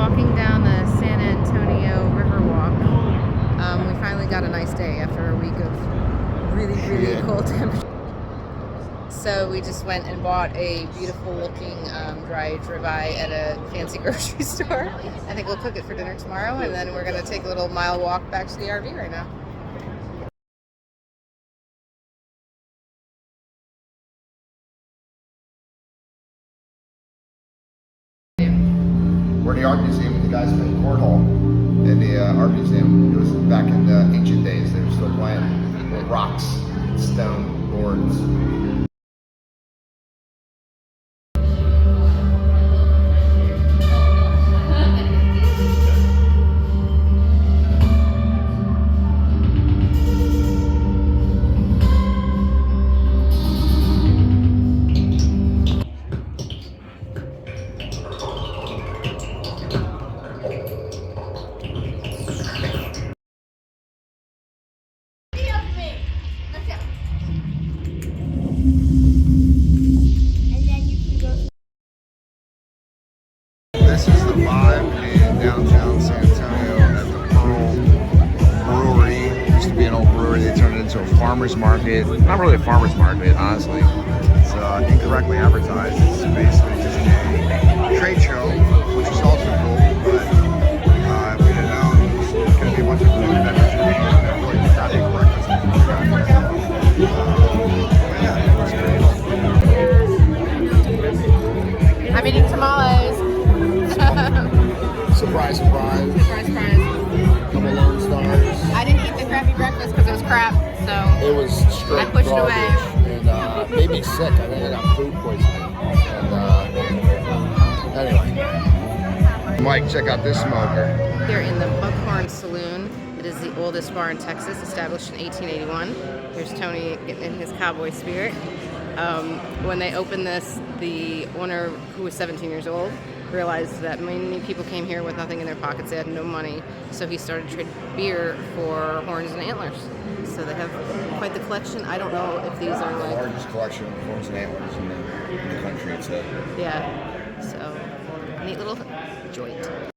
walking down the San Antonio Riverwalk. We finally got a nice day after a week of really cold temperatures. So we just went and bought a beautiful looking dry ribeye at a fancy grocery store. I think we'll cook it for dinner tomorrow, and then we're going to take a little mile walk back to the RV right now. We're in the art museum with the guys playing cornhole in the art museum. It was back in the ancient days. They were still playing with rocks, stone boards. This is the vibe in downtown San Antonio at the Pearl Brewery. It used to be an old brewery. They turned it into a farmer's market. Not really a farmer's market, honestly. It's incorrectly advertised. It's basically just a trade show, which is also cool. But if we didn't know, it's going to be a bunch of food and beverages. And everybody just got a breakfast. Yeah, it's great. I'm eating tamales. Surprise, surprise. Surprise, surprise. Couple Lone Stars. I didn't eat the crappy breakfast because it was crap, so It was straight I pushed it garbage away. and made me sick. I think I got food poisoning. And anyway, Mike, check out this smoker. Here in the Buckhorn Saloon. It is the oldest bar in Texas, established in 1881. Here's Tony getting in his cowboy spirit. When they opened this, the owner, who was 17 years old, realized that many people came here with nothing in their pockets. They had no money, so he started to trade beer for horns and antlers. So they have quite the collection. I don't know if these are The like... largest collection of horns and antlers in the country, it's Yeah, so neat little joint.